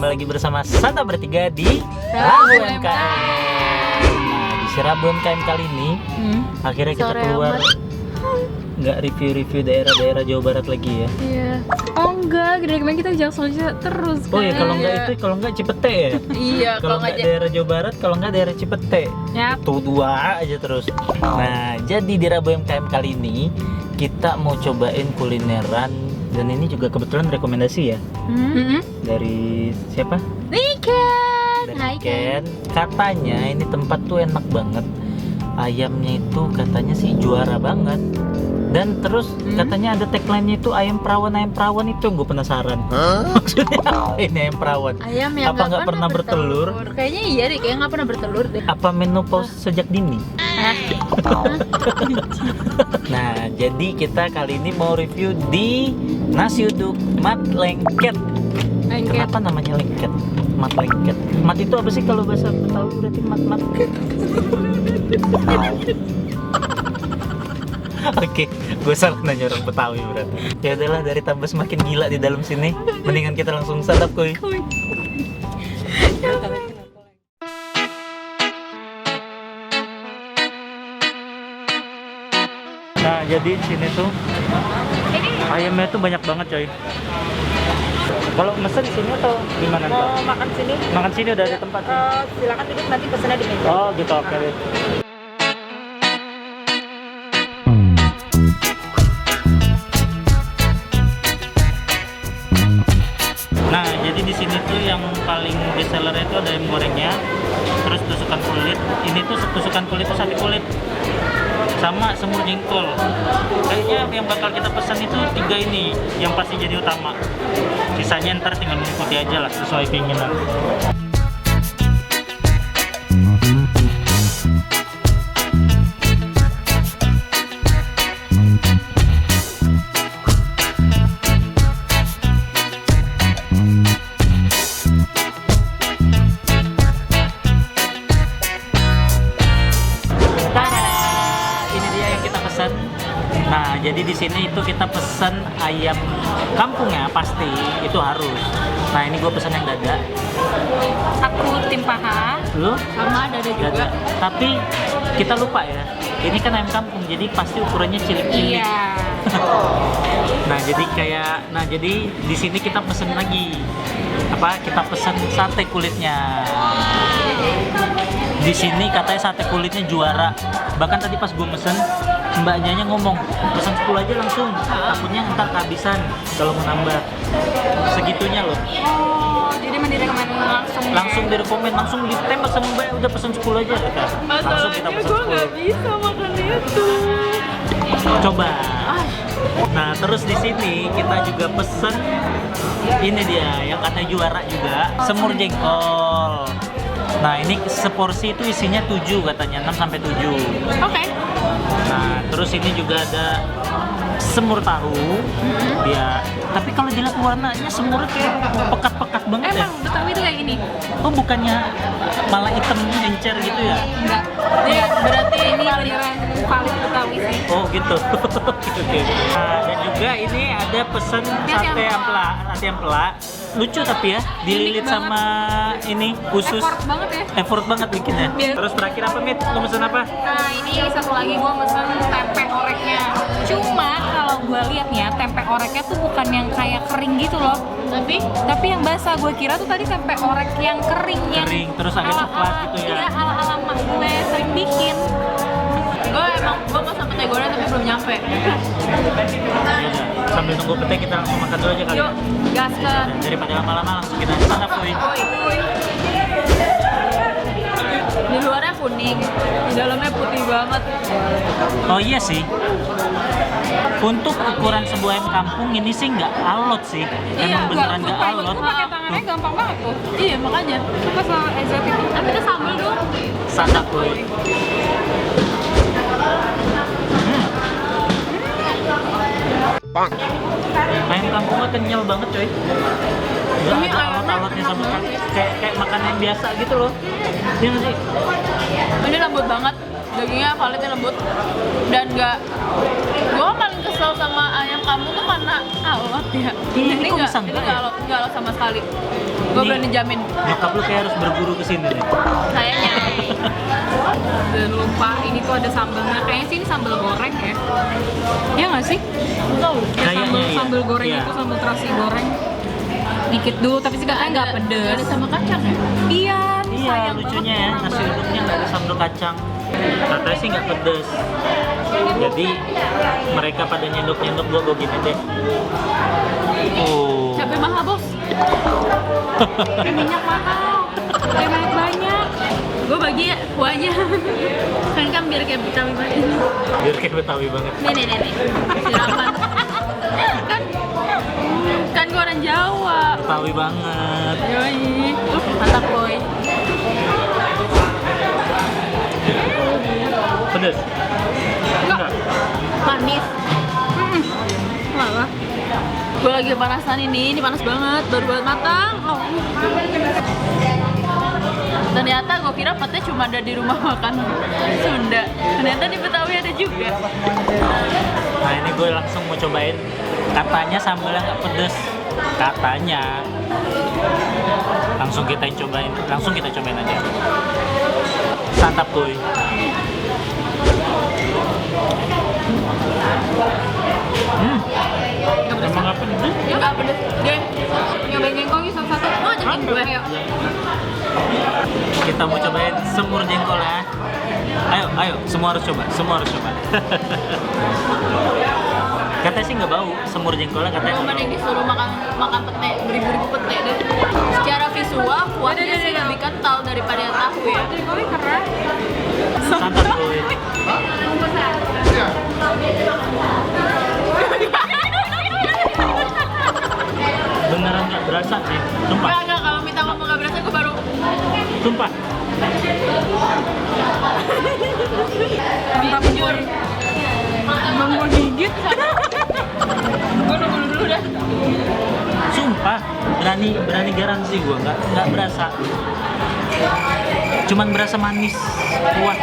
Jumpa lagi bersama Santa bertiga di Rabu MKM. Nah, di si Rabu MKM kali ini akhirnya kita keluar nggak review-review daerah-daerah Jawa Barat lagi ya. Iya. Oh enggak, dari kemarin kita Jaksel terus kan. Oh ya, kalau nggak Cipete ya. Iya, Kalau nggak daerah Jawa Barat, kalau nggak daerah Cipete. Yap. Tuh dua aja terus. Nah, jadi di Rabu MKM kali ini kita mau cobain kulineran, dan ini juga kebetulan rekomendasi ya. Dari siapa? Ken. Dari Hai Ken. Katanya ini tempat tuh enak banget. Ayamnya itu katanya sih juara banget. Dan terus katanya ada tagline-nya itu ayam perawan itu yang gue penasaran. Maksudnya apa ini ayam perawan? Ayam yang Apa nggak pernah bertelur? Kayaknya iya deh, kayaknya nggak pernah bertelur deh. Apa menopause sejak dini? Nah, jadi kita kali ini mau review di nasi uduk Mat Lengket. Kenapa namanya lengket? Mat Lengket. Mat itu apa sih kalau bahasa Betawi? Berarti mat. Oke, gue salah nanya orang Betawi berarti. Ya udahlah, dari tambah semakin gila di dalam sini, mendingan kita langsung santap kuy. Nah, jadi di sini tuh ayamnya tuh banyak banget coy. Kalau mesen di sini atau di mana? Mau makan sini? Makan sini udah ada tempat. Silakan duduk, nanti pesennya di meja. Oh gitu, oke deh. Nah, jadi di sini tuh yang paling best seller itu ada ayam gorengnya, terus tusukan kulit. Ini tuh tusukan kulit tuh sate kulit, sama semur jengkol. Kayaknya yang bakal kita pesan itu 3 ini yang pasti jadi utama. Sisanya ntar tinggal mengikuti aja lah sesuai keinginan. Nah, jadi di sini itu kita pesan ayam kampungnya pasti itu harus. Nah, ini gue pesan yang dada. Aku tim paha. Lu? Sama dada juga. Dada. Tapi kita lupa ya. Ini kan ayam kampung, jadi pasti ukurannya cilik-cilik. Iya. jadi di sini kita pesen lagi. Kita pesen sate kulitnya. Di sini katanya sate kulitnya juara. Bahkan tadi pas gue mesen, mbaknya ngomong pesan 10 aja langsung, takutnya ntar kehabisan kalau mau nambah. Segitunya loh. Oh, jadi direkomend langsung direkomend, langsung ditembak sama mbak, udah pesan 10 aja kata. Langsung kita pesan 10. Gue nggak bisa makan itu. Coba. Nah, terus di sini kita juga pesen ini dia yang katanya juara juga, semur jengkol. Nah, ini seporsi itu isinya 7 katanya, 6 sampai 7. Oke. Nah, terus ini juga ada semur tahu. Dia, tapi kalau dilihat warnanya semurnya kayak pekat-pekat banget. Emang Betawi itu kayak gini? Oh, bukannya malah hitam encer gitu ya? Enggak. Dia berarti ini aliran valid Betawi sih. Oh, gitu. Oke. Nah, dan juga ini ada pesan sate ampela. Lucu tapi ya, dililit sama ini khusus. Effort banget bikinnya. Terus terakhir apa, Mit? Lo mesen apa? Nah, ini satu lagi gue mesen tempe oreknya. Cuma kalau gue lihat nih ya, tempe oreknya tuh bukan yang kayak kering gitu loh. Tapi yang basah. Gue kira tuh tadi tempe orek yang kering Terus agak coklat gitu ya. Iya, ala-ala mak gue sering bikin. Gue mau sama teh goreng tapi belum nyampe. Sambil nunggu pete kita langsung makan dulu aja kali. Yuk, gaskan. Daripada lama-lama langsung kita santap kuy. Di luarnya kuning, di dalamnya putih banget. Oh iya sih. Untuk ukuran sebuah ayam kampung ini sih nggak alot sih. Emang beneran nggak alot. Itu pakai tangannya gampang banget tuh. Iya, makanya. Suka sama Ezra itu. Tapi itu sambal dong. Santap kuy. Ayam kampungnya kenyal banget coy. Nggak ada alot-alotnya sama sekali. Kayak makanan yang biasa gitu loh. Iya nggak sih? Ini lembut banget, dagingnya validnya lembut dan nggak. Gue paling kesel sama ayam kampung tuh karena alot ya. Ini kok bisa nggak alot sama sekali. Gue Ini berani jamin. Nyokap lu kayak harus berburu ke sini nih. Kayaknya. Dan lupa ini tuh ada sambalnya. Kayaknya sih ini sambal goreng ya. Iya nggak sih? Tahu. Kayaknya iya. Sambal goreng Iya. itu sambal terasi goreng. Dikit dulu tapi sih katanya nggak pedes. Ada sama kacang ya? Iya. Iya, sayang lucunya banget ya, kurang nasi banget. uduknya nggak ada sambal kacang. Katanya sih nggak pedes. Jadi mereka pada nyendok-nyendok gua gini deh. Oh. Cabai mahal bos. Minyak mahal. Banyak. Gue bagi ya kuahnya. Kan biar kayak Betawi banget. Biar kayak Betawi banget. Nih. Siraman. kan gue orang Jawa. Betawi banget. Yoi. Mantap boy. Pedes? Enggak. Manis. Malah. Gue lagi panasan ini panas banget, baru banget matang. Oh. Ternyata gue kira petnya cuma ada di rumah makan Sunda. Ternyata di Betawi ada juga. Nah ini gue langsung mau cobain. Katanya sambalnya nggak pedes. Katanya. Langsung kita cobain aja. Santap kuy. Emang nggak pedes? Ya nggak pedes. Deh, nyobain jengkol nih satu-satu. Mau ajakin gue yuk. Kita mau cobain semur jengkol ya. Ayo, semua harus coba. Katanya sih nggak bau, semur jengkolnya katanya Gue nggak mending bau. disuruh makan pete, beribu-ribu pete deh. Secara visual, kuahnya sih lebih kental daripada yang tahu ya. Jengkolnya keren. Santap kuy. Beneran nggak berasa nih, sumpah. Enggak, kalau minta ngomong nggak berasa gue baru. Sumpah. Jujur. Emang gue gigit. Gue nunggu dulu dah. Sumpah, berani garansi gue nggak berasa. Cuman berasa manis, kuat.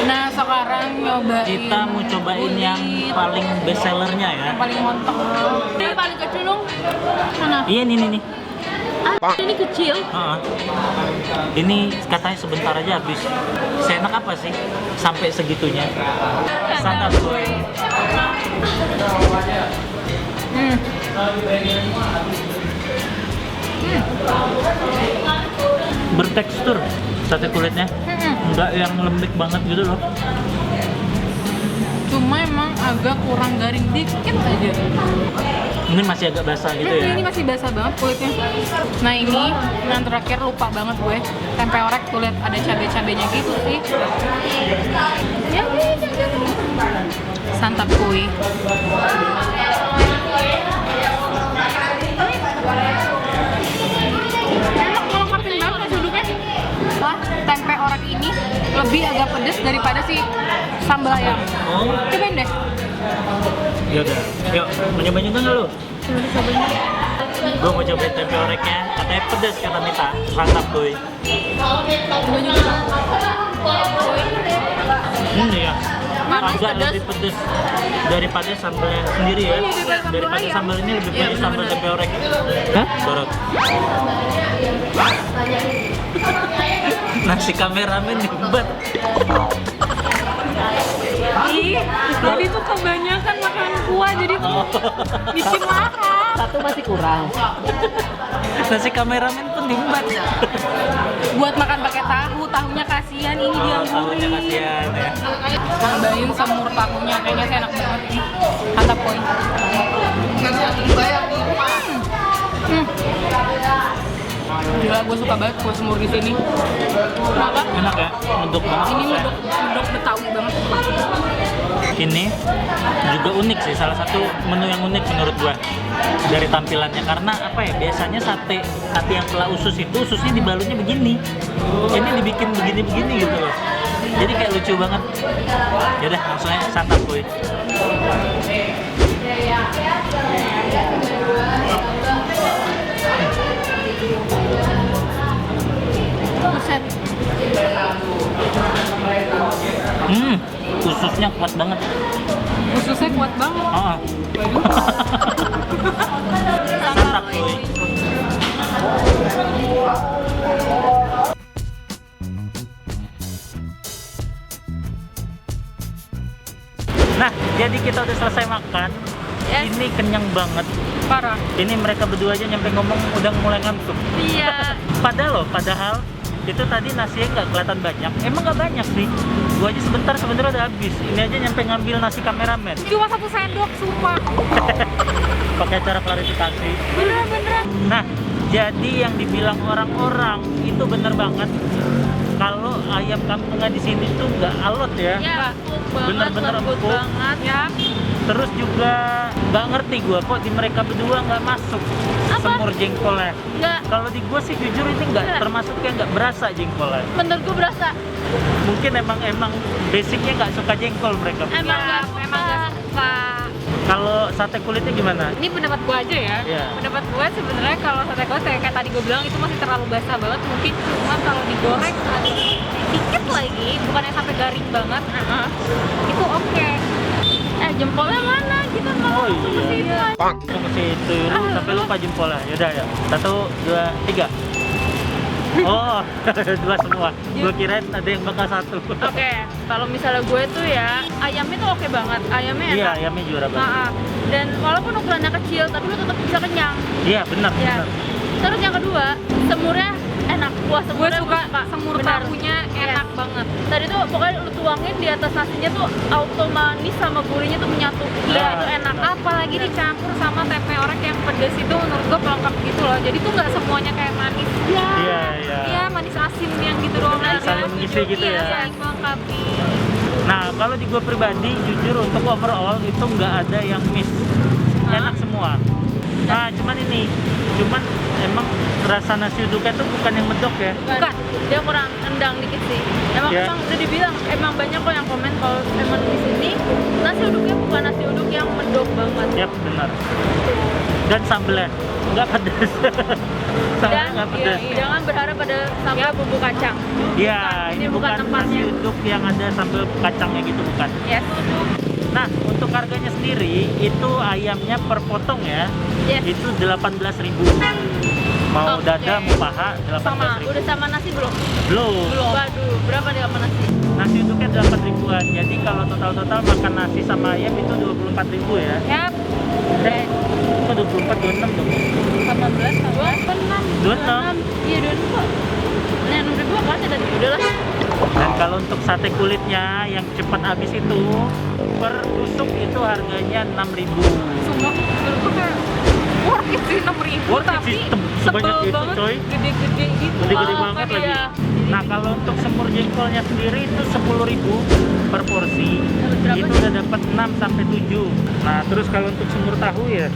Nah sekarang nyobain. Kita mau cobain yang paling best sellernya ya. Yang paling montong. Ini paling kecil dong. Mana? Iya nih. Ini kecil. Heeh. Ini katanya sebentar aja habis. Seenak apa sih sampai segitunya? Santap gue. Bertekstur sate kulitnya, enggak yang lembek banget gitu loh. Cuma emang agak kurang garing dikit aja. Ini masih agak basah gitu ya. Ini masih basah banget kulitnya. Nah ini yang terakhir lupa banget gue. Tempe orek tuh lihat ada cabai-cabainya gitu sih. Ya, santap kuy. Enak melengkapin banget nasi uduknya. Wah, tempe orek ini lebih agak pedes daripada si sambal ayam. Oh, Cobain deh. ya udah. Yuk, mau nyobain juga nggak lu? Gue mau cobain tempe oreknya, katanya pedas kata Mita. Santap kuy. Iya. Manis, Agak pedas. lebih pedas daripada sambalnya sendiri ya. Daripada sambal ini lebih Iya, pedas sambal bener-bener. tempe orek. Hah? Dorot. Nasi kameramen dibuat. Ih, tadi tuh kebanyakan makan kuah jadi tuh bikin lahap. Satu masih kurang. Nasi kameramen pun diembat. Buat makan pakai tahu, tahunya kasihan ini dia Tahunya kasihan ya. Tambahin semur tahunya kayaknya sih enak banget ini. Mantap poin. Gila, gue suka banget kue semur di sini. Kenapa? Enak ya, medok banget. Ini medok Betawi banget. Ini juga unik sih, salah satu menu yang unik menurut gua dari tampilannya, karena apa ya, biasanya sate yang telah usus itu ususnya dibalutnya begini, ini dibikin begini gitu loh, jadi kayak lucu banget. Yaudah langsung aja santap kuy. Buset. Ususnya kuat banget. Ususnya kuat banget. Oh, santap boy. Nah, jadi kita udah selesai makan. Yes. Ini kenyang banget. Parah. Ini mereka berdua aja nyampe ngomong udah mulai ngantuk. Iya. Padahal itu tadi nasinya nggak kelihatan banyak. Emang nggak banyak sih. Gua aja sebentar udah habis. Ini aja nyampe ngambil nasi kameramen. Cuma 1 sendok, sumpah. Pakai cara klarifikasi. Beneran. Nah, jadi yang dibilang orang-orang itu bener banget. Kalau ayam kampungnya di sini tuh nggak alot ya. Ya, empuk banget, Bener-bener lembut empuk. banget ya. Terus juga nggak ngerti gua kok di mereka berdua nggak masuk Apa? semur jengkolnya. Enggak, Kalau di gua sih jujur ini nggak Nggak. termasuk yang nggak berasa jengkolnya. menurut gue berasa. Mungkin emang basicnya nggak suka jengkol mereka. Emang nggak suka. Kalau sate kulitnya gimana? Ini pendapat gue aja ya. Iya. Pendapat gue sebenarnya kalau sate kulit kayak tadi gue bilang itu masih terlalu basah banget. Mungkin cuma kalau digoreng sedikit lagi, bukannya sampai garing banget. Itu oke. Jempolnya mana? Kita mau Oh langsung ke iya. situ aja. Langsung ke situ, lu sampai lupa jempolnya. Yaudah ya. 1, 2, 3. Oh, 2 semua. Gua kirain ada yang bakal 1. Oke, kalau misalnya gue tuh ya ayamnya tuh oke banget, ayamnya Iya, enak. ayamnya juara banget. Dan walaupun ukurannya kecil, tapi lu tetap bisa kenyang. Iya, benar, Ya. benar. Terus yang kedua, semurnya enak. Wah, semurnya suka semur Benar. tahunya enak banget. Tadi tuh pokoknya lu tuangin di atas nasinya tuh auto manis sama gurihnya tuh menyatu. Gila, Ya, itu enak. benar. Apalagi dicampur sama tempe orek yang pedes itu menurut gue pelengkap gitu loh. Jadi tuh nggak semuanya kayak manis. Iya, iya. Iya, manis asin yang gitu doang Benar, aja. saling mengisi gitu Iya, ya. saling melengkapi. Nah, kalau di gua pribadi, jujur untuk overall itu nggak ada yang miss. Enak semua. Nah, cuman emang rasa nasi uduknya tuh bukan yang medok ya. Bukan, dia kurang endang dikit sih. Emang Ya. emang udah dibilang, emang banyak kok yang komen kalau emang di sini nasi uduknya bukan nasi uduk yang medok banget. Yap, benar. Dan sambelnya nggak pedas. Sambelnya Dan nggak pedas. jangan berharap pada sambal bumbu kacang. Iya, Bukan, ini bukan nasi tempatnya. uduk yang ada sambal kacangnya gitu, bukan. Yes. Nah, untuk harganya sendiri itu ayamnya per potong ya. Yes. Itu 18.000. Mau Oke. dada, mau paha, Sama, 18.000. udah sama nasi belum? Belum. Waduh, berapa dia sama nasi? Nasi uduknya 8 ribuan. Jadi kalau total makan nasi sama ayam itu 24.000 ya. Yap. Kok 24, 26 dong? 18 sama 26. 26. Iya, 26. Nah, 6.000 apaan ya tadi? Udah lah. Dan kalau untuk sate kulitnya yang cepat habis itu per tusuk itu harganya 6.000. Sumpah, menurut gue kayak worth it sih 6.000, Worth it tapi sih, sebanyak tebel itu, banget, coy. gede-gede gitu. Gede-gede loh, banget kan lagi. ya. Nah, kalau untuk semur jengkolnya sendiri itu 10.000 per porsi. Dapat berapa Itu nih? udah dapat 6 sampai 7. Nah, terus kalau untuk semur tahu ya,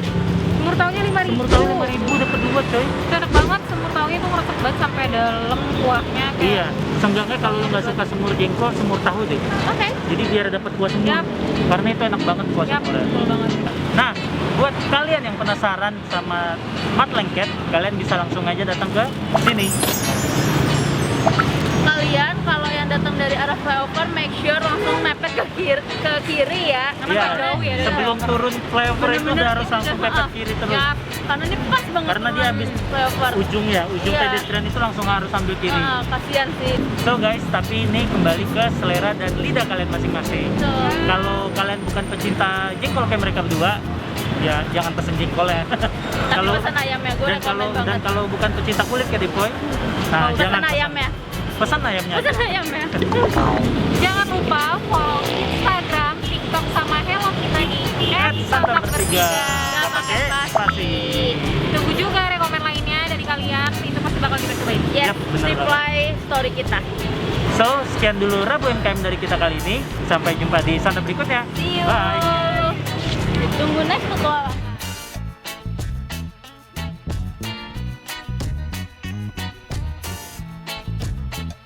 Semur tahunya 5.000. semur tahu 5.000 dapat 2, coy. Itu enak banget, semur tahunya tuh ngeresep banget sampai dalam kuahnya kayak. Iya. Seenggaknya kalau lu nggak suka semur jengkol, semur tahu deh. Oke. Jadi biar dapat kuah semur. Yap. Karena itu enak banget kuah Yap, semurnya. betul banget. Nah, buat kalian yang penasaran sama Mat Lengket, kalian bisa langsung aja datang ke sini. Kalian kalau yang datang dari arah flyover, make sure langsung mepet ke kiri ya. Karena Iya, nggak jauh ya. sebelum turun flyover itu Bener-bener udah harus langsung pepet kiri terus. Ya, karena ini pas banget. Karena dia dengan habis flyover. ujung Iya. pedestrian itu langsung harus ambil kiri. Kasihan sih. So guys, tapi ini kembali ke selera dan lidah kalian masing-masing. Betul. Kalau kalian bukan pecinta jengkol kayak mereka berdua, ya jangan pesen jengkol ya. Tapi pesan ayamnya, gue rekomen dan banget. kalau bukan pecinta kulit kayak Dipoy, nah Pesan jangan ayamnya. pesan ayamnya. Pesan ayamnya. Jangan lupa follow Instagram, TikTok sama Hello kita di @santapertiga. Nggak pakai spasi. Tunggu juga rekomen lainnya dari kalian, itu pasti bakal kita cobain. Yes, Yap, benar reply story kita. So, sekian dulu Rabu MKM dari kita kali ini. Sampai jumpa di santap berikutnya. See you. Bye. Tunggu next tutorial.